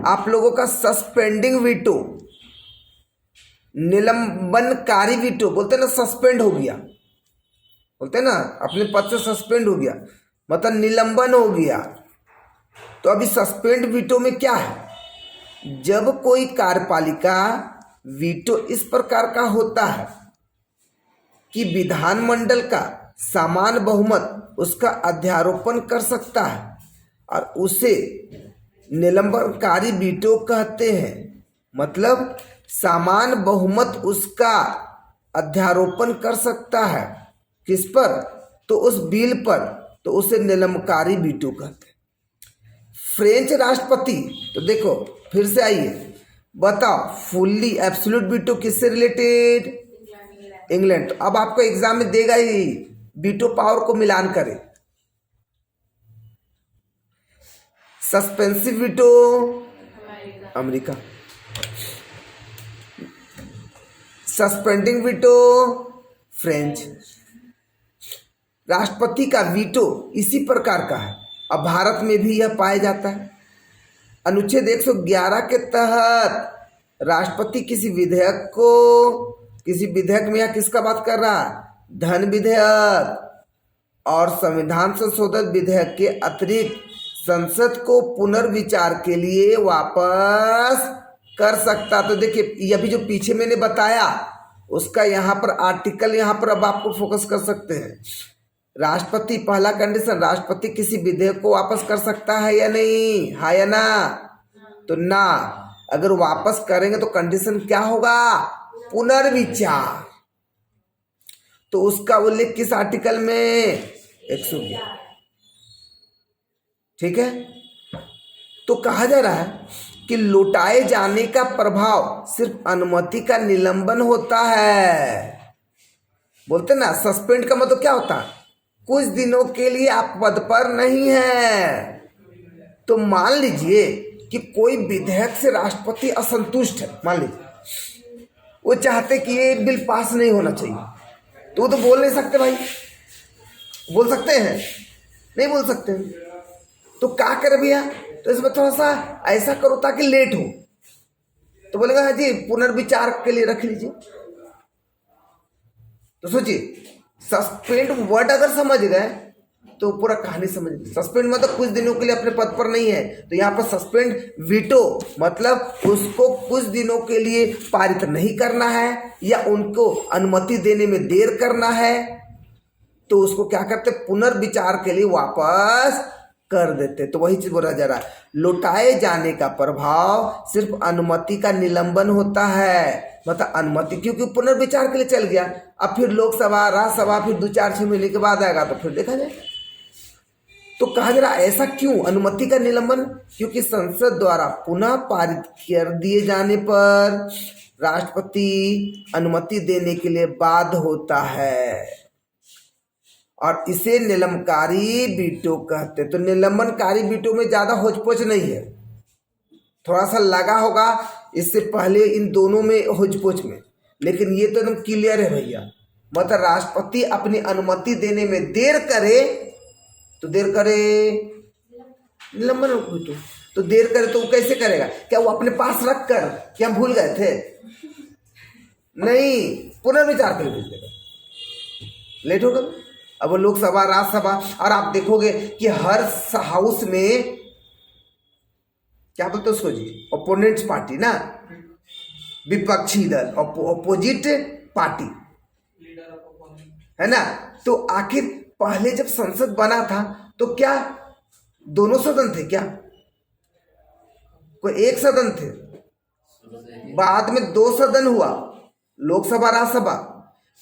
आप लोगों का सस्पेंडिंग वीटो, निलंबनकारी वीटो, बोलते ना सस्पेंड हो गया, बोलते ना अपने पद से सस्पेंड हो गया, मतलब निलंबन हो गया। तो अभी सस्पेंड वीटो में क्या है, जब कोई कार्यपालिका वीटो इस प्रकार का होता है कि विधानमंडल का समान बहुमत उसका अध्यारोपण कर सकता है और उसे निलंबनकारी वीटो कहते हैं। मतलब समान बहुमत उसका अध्यारोपण कर सकता है किस पर, तो उस बिल पर, तो उसे निलंबनकारी वीटो कहते हैं। फ्रेंच राष्ट्रपति, तो देखो फिर से आइए बताओ, फुल्ली एब्सोल्यूट वीटो किससे रिलेटेड, इंग्लैंड। तो अब आपको एग्जाम में देगा ही वीटो पावर को मिलान करें। Suspensive veto America, suspending veto French. राष्ट्रपति का वीटो इसी प्रकार का है। अब भारत में भी यह पाया जाता है। अनुच्छेद 111 के तहत राष्ट्रपति किसी विधेयक को, किसी विधेयक में, या किसका बात कर रहा है, धन विधेयक और संविधान संशोधन विधेयक के अतिरिक्त संसद को पुनर्विचार के लिए वापस कर सकता। तो देखिए ये अभी जो पीछे मैंने बताया उसका यहाँ पर आर्टिकल, यहाँ पर अब आपको फोकस कर सकते हैं। राष्ट्रपति, पहला कंडीशन, राष्ट्रपति किसी विधेयक को वापस कर सकता है या नहीं, हाँ या ना, तो ना। अगर वापस करेंगे तो कंडीशन क्या होगा, पुनर्विचार। तो उसका उल्लेख किस आर्टिकल में, 111, ठीक है। तो कहा जा रहा है कि लौटाए जाने का प्रभाव सिर्फ अनुमति का निलंबन होता है। बोलते ना सस्पेंड का मतलब क्या होता है, कुछ दिनों के लिए आप पद पर नहीं है। तो मान लीजिए कि कोई विधेयक से राष्ट्रपति असंतुष्ट है, मान लीजिए वो चाहते कि ये बिल पास नहीं होना चाहिए, तो वो तो बोल नहीं सकते भाई, बोल सकते हैं, नहीं बोल सकते हैं। तो क्या करे भैया, तो इसमें थोड़ा सा ऐसा करो ताकि लेट हो, तो बोलेगा हाँ जी पुनर्विचार के लिए रख लीजिए। तो सोचिए सस्पेंड वर्ड अगर समझ गए तो पूरा कहानी समझ गए। सस्पेंड मतलब कुछ दिनों के लिए अपने पद पर नहीं है, तो यहाँ पर सस्पेंड वीटो मतलब उसको कुछ दिनों के लिए पारित नहीं करना है या उनको अनुमति देने में देर करना है, तो उसको क्या करते, पुनर्विचार के लिए वापस कर देते। तो वही चीज बोला जा रहा है, लौटाए जाने का प्रभाव सिर्फ अनुमति का निलंबन होता है। मतलब अनुमति क्योंकि पुनर्विचार के लिए चल गया, अब फिर लोकसभा, राज्यसभा फिर 2-4-6 महीने के बाद आएगा तो फिर देखा जाए। तो कहा जा रहा ऐसा क्यों अनुमति का निलंबन, क्योंकि संसद द्वारा पुनः पारित कर दिए जाने पर राष्ट्रपति अनुमति देने के लिए बाध्य होता है और इसे निलंबनकारी वीटो कहते। तो निलंबनकारी वीटो में ज्यादा होचपोच नहीं है, थोड़ा सा लगा होगा इससे पहले इन दोनों में होचपोच में, लेकिन ये तो एकदम क्लियर है भैया। मतलब राष्ट्रपति अपनी अनुमति देने में देर करे तो देर करे निलंबन वीटो, तो देर करे तो वो कैसे करेगा, क्या वो अपने पास रख कर, क्या भूल गए थे, नहीं, पुनर्विचार कर भेज देगा, लेट होगा। अब वो लोकसभा, राज्यसभा, और आप देखोगे कि हर हाउस में क्या बोलते उसको जी, ओपोनेंट्स पार्टी ना, विपक्षी दल, अपोजिट पार्टी है ना। तो आखिर पहले जब संसद बना था तो क्या दोनों सदन थे क्या, कोई एक सदन थे, बाद में 2 सदन हुआ, लोकसभा राज्यसभा,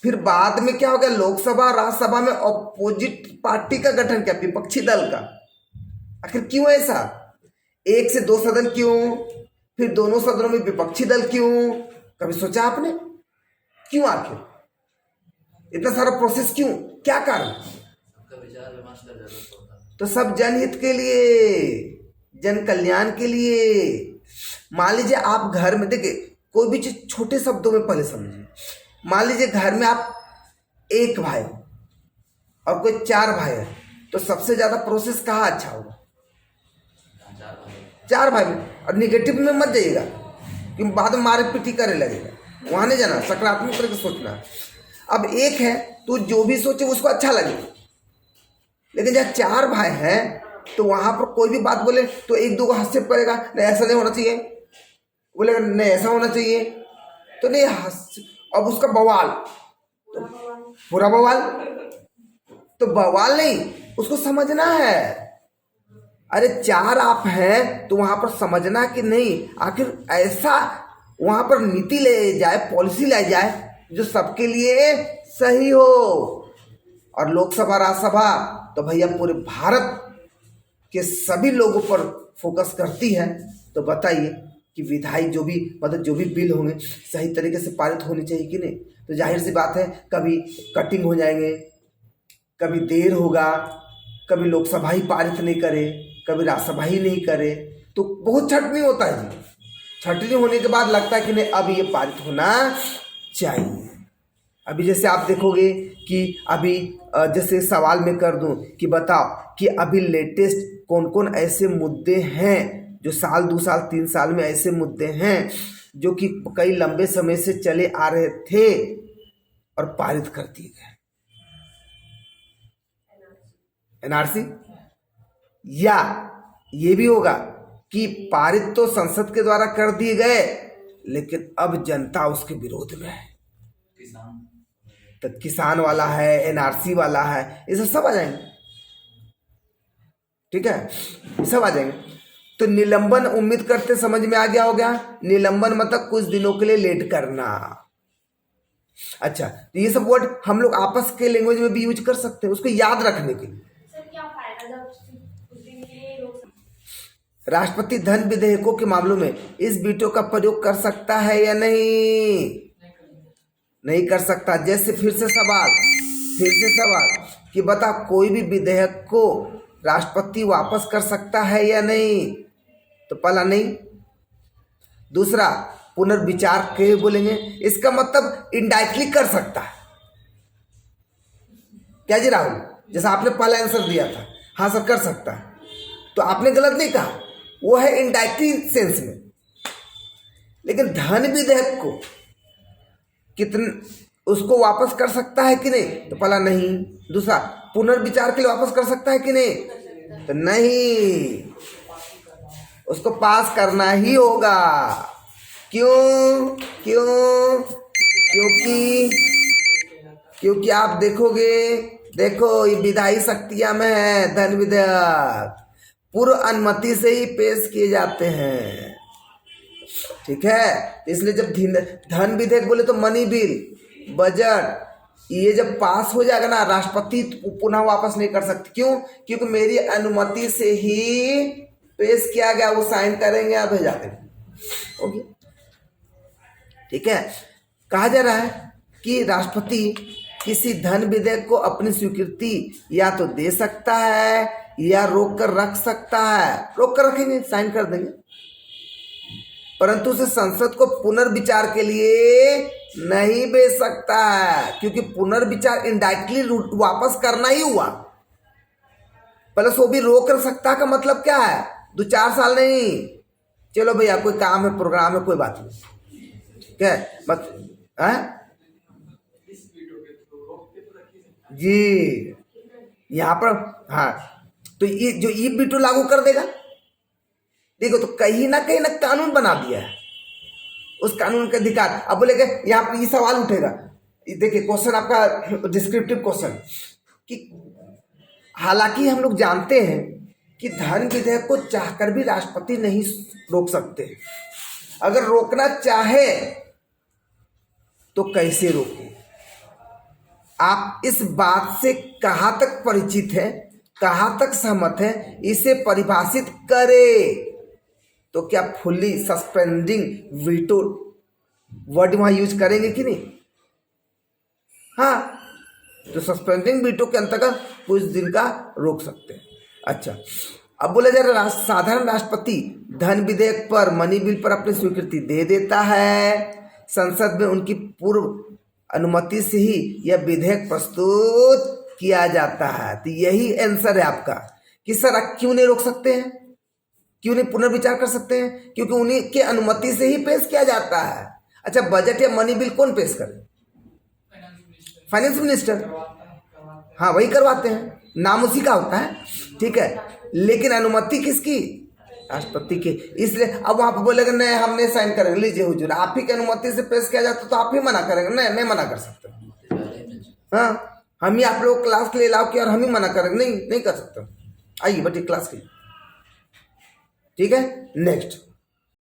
फिर बाद में क्या हो गया, लोकसभा राज्यसभा में अपोजिट पार्टी का गठन किया, विपक्षी दल का। आखिर क्यों ऐसा, 1 से 2 सदन क्यों, फिर दोनों सदनों में विपक्षी दल क्यों, कभी सोचा आपने, क्यों आखिर इतना सारा प्रोसेस क्यों, क्या कारण, तो सब जनहित के लिए, जन कल्याण के लिए। मान लीजिए आप घर में, देखिए कोई भी चीज छोटे शब्दों में पहले समझिए, मान लीजिए घर में आप 1 भाई और कोई 4 भाई है, तो सबसे ज्यादा प्रोसेस कहाँ अच्छा होगा, 4 भाई में, और निगेटिव में मत जाइएगा कि बाद में मारे पिटी करे लगेगा, वहाँ नहीं जाना, सकारात्मक तरह से सोचना। अब एक है तो जो भी सोचे उसको अच्छा लगे, लेकिन जब 4 भाई हैं तो वहाँ पर कोई भी बात बोले तो एक दो को हस्तक्षेप करेगा, नहीं ऐसा नहीं होना चाहिए, बोलेगा नहीं ऐसा होना चाहिए, तो नहीं अब उसका बवाल, तो पूरा बवाल, तो बवाल नहीं, उसको समझना है। अरे 4 आप हैं तो वहाँ पर समझना कि नहीं आखिर ऐसा वहाँ पर नीति ले जाए, पॉलिसी ले जाए जो सबके लिए सही हो। और लोकसभा राज्यसभा तो भैया पूरे भारत के सभी लोगों पर फोकस करती है, तो बताइए कि विधायी जो भी मतलब जो भी बिल होंगे सही तरीके से पारित होनी चाहिए कि नहीं। तो जाहिर सी बात है कभी कटिंग हो जाएंगे, कभी देर होगा, कभी लोकसभा ही पारित नहीं करे, कभी राज्यसभा ही नहीं करे, तो बहुत छटनी होता है जी। छटनी होने के बाद लगता है कि नहीं अब ये पारित होना चाहिए। अभी जैसे आप देखोगे कि अभी जैसे सवाल मैं कर दूं कि बताओ कि अभी लेटेस्ट कौन कौन ऐसे मुद्दे हैं जो साल 2 साल 3 साल में ऐसे मुद्दे हैं जो कि कई लंबे समय से चले आ रहे थे और पारित कर दिए गए। एनआरसी, या ये भी होगा कि पारित तो संसद के द्वारा कर दिए गए लेकिन अब जनता उसके विरोध में है, तो किसान वाला है, एनआरसी वाला है, ये सब आ जाएंगे, ठीक है, सब आ जाएंगे। तो निलंबन उम्मीद करते समझ में आ गया हो गया। निलंबन मतलब कुछ दिनों के लिए लेट करना। अच्छा, तो ये सब वर्ड हम लोग आपस के लैंग्वेज में भी यूज कर सकते हैं उसको याद रखने के लिए। राष्ट्रपति धन विधेयकों के मामलों में इस वीटो का प्रयोग कर सकता है या नहीं? नहीं कर सकता। जैसे फिर से सवाल कि बता कोई भी विधेयक को राष्ट्रपति वापस कर सकता है या नहीं? तो पहला नहीं। दूसरा पुनर्विचार के बोलेंगे, इसका मतलब इनडायरेक्टली कर सकता है। क्या जी राहुल, जैसा आपने पहला आंसर दिया था, हाँ सर कर सकता है, तो आपने गलत नहीं कहा, वो है इनडायरेक्टली सेंस में। लेकिन धन विधेयक को उसको वापस कर सकता है कि नहीं? तो पहला नहीं। दूसरा पुनर्विचार के लिए वापस कर सकता है कि नहीं? तो नहीं, उसको पास करना ही होगा। क्यों? क्योंकि आप देखोगे, देखो ये विधायी शक्तियां में है धन विधेयक, पूर्व अनुमति से ही पेश किए जाते हैं, ठीक है। इसलिए जब धन विधेयक बोले तो मनी बिल, बजट, ये जब पास हो जाएगा ना, राष्ट्रपति पुनः वापस नहीं कर सकते। क्यों? क्योंकि मेरी अनुमति से ही पेश किया गया, वो साइन करेंगे या भेजा देंगे। ओके, ठीक है। कहा जा रहा है कि राष्ट्रपति किसी धन विधेयक को अपनी स्वीकृति या तो दे सकता है या रोक कर रख सकता है। रोक कर रखेंगे, साइन कर देंगे, परंतु उसे संसद को पुनर्विचार के लिए नहीं भेज सकता है, क्योंकि पुनर्विचार इनडायरेक्टली वापस करना ही हुआ। प्लस वो भी रोक कर सकता का मतलब क्या है? 2-4 साल नहीं, चलो भैया कोई काम है, प्रोग्राम है, कोई बात नहीं, ठीक है, मत जी यहाँ पर। हाँ, तो ये जो ई वीटो लागू कर देगा, देखो तो कहीं ना कानून बना दिया है, उस कानून का अधिकार। अब बोलेगा यहाँ पर ये सवाल उठेगा, देखिए क्वेश्चन आपका डिस्क्रिप्टिव क्वेश्चन, कि हालांकि हम लोग जानते हैं कि धन विधेयक को चाहकर भी राष्ट्रपति नहीं रोक सकते, अगर रोकना चाहे तो कैसे रोके? आप इस बात से कहाँ तक परिचित हैं, कहाँ तक सहमत हैं, इसे परिभाषित करें। तो क्या फुल्ली सस्पेंडिंग वीटो वर्ड वहां यूज करेंगे कि नहीं? हाँ, तो सस्पेंडिंग वीटो के अंतर्गत कुछ दिन का रोक सकते हैं। अच्छा, अब बोला जा रहा साधारण राष्ट्रपति धन विधेयक पर, मनी बिल पर अपनी स्वीकृति दे देता है, संसद में उनकी पूर्व अनुमति से ही यह विधेयक प्रस्तुत किया जाता है। तो यही आंसर है आपका कि सर क्यों नहीं रोक सकते हैं? क्यों नहीं पुनर्विचार कर सकते हैं? क्योंकि उन्हीं के अनुमति से ही पेश किया जाता है। अच्छा, बजट या मनी बिल कौन पेश करे? Finance minister. हाँ, वही करवाते हैं, नाम उसी का होता है, ठीक है। लेकिन अनुमति किसकी? राष्ट्रपति की। इसलिए अब वहां पर बोलेगा नहीं हम नहीं साइन करेंगे, लीजिए हुजूर आप ही की अनुमति से पेश किया जाता तो आप ही मना करेंगे? नहीं मना कर सकते। हाँ, हम ही आप लोग क्लास के लिए अलाउ किया और हम ही मना करेंगे? नहीं कर सकते। आइए बटी क्लास की, ठीक है। नेक्स्ट